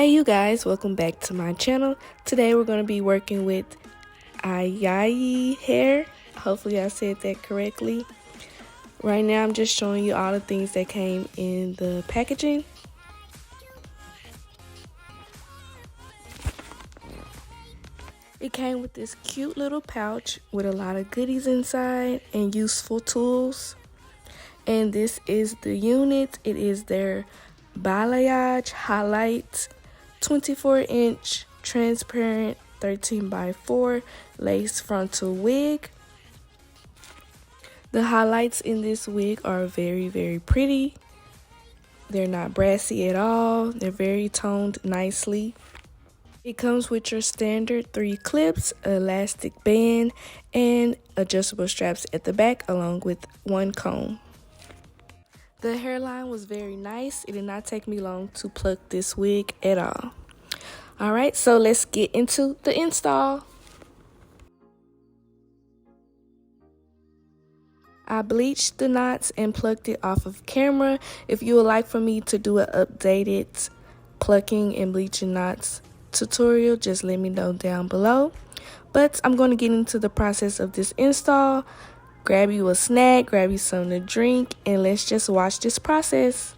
Hey you guys, welcome back to my channel. Today we're going to be working with Ayiyi hair. Hopefully I said that correctly. Right now I'm just showing you all the things that came in the packaging. It came with this cute little pouch with a lot of goodies inside and useful tools. And this is the unit. It is their Balayage Highlight 24-inch transparent 13x4 lace frontal wig. The highlights in this wig are very pretty. They're not brassy at all. They're very toned nicely. It comes with your standard 3 clips, elastic band, and adjustable straps at the back along with 1 comb. The hairline was very nice. It did not take me long to pluck this wig at all. Alright, so let's get into the install. I bleached the knots and plucked it off of camera. If you would like for me to do an updated plucking and bleaching knots tutorial, just let me know down below. But I'm going to get into the process of this install. Grab you a snack, grab you something to drink, and let's just watch this process.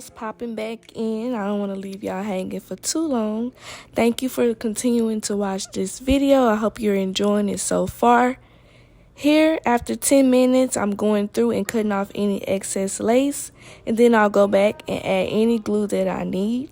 just popping back in. I don't want to leave y'all hanging for too long. Thank you for continuing to watch this video. I hope you're enjoying it so far. Here, after 10 minutes, I'm going through and cutting off any excess lace, and then I'll go back and add any glue that I need.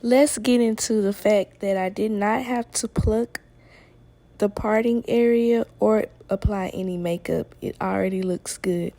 Let's get into the fact that I did not have to pluck the parting area or apply any makeup. It already looks good.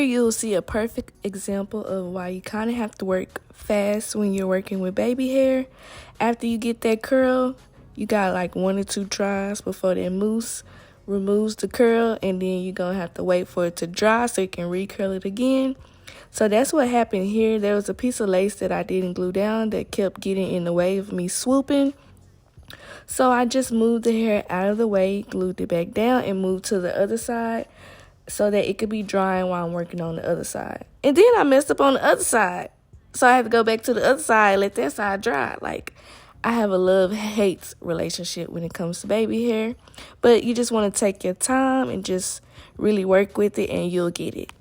you'll see a perfect example of why you kind of have to work fast when you're working with baby hair. After you get that curl, you got like 1 or 2 tries before that mousse removes the curl, and then you're going to have to wait for it to dry so you can recurl it again. So that's what happened here. There was a piece of lace that I didn't glue down that kept getting in the way of me swooping. So I just moved the hair out of the way, glued it back down, and moved to the other side so that it could be drying while I'm working on the other side. And then I messed up on the other side. So I had to go back to the other side and let that side dry. Like, I have a love-hate relationship when it comes to baby hair. But you just want to take your time and just really work with it, and you'll get it.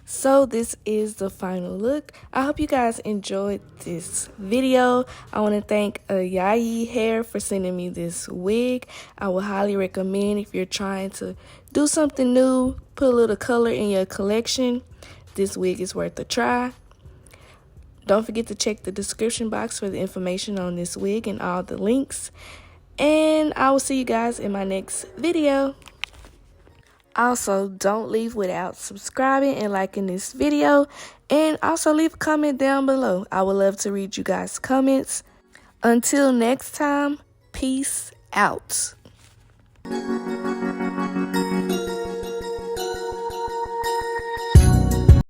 So this is the final look. I hope you guys enjoyed this video. I want to thank Ayiyi Hair for sending me this wig. I would highly recommend if you're trying to do something new, put a little color in your collection. This wig is worth a try. Don't forget to check the description box for the information on this wig and all the links. And I will see you guys in my next video. Also, don't leave without subscribing and liking this video. And also leave a comment down below. I would love to read you guys' comments. Until next time, peace out.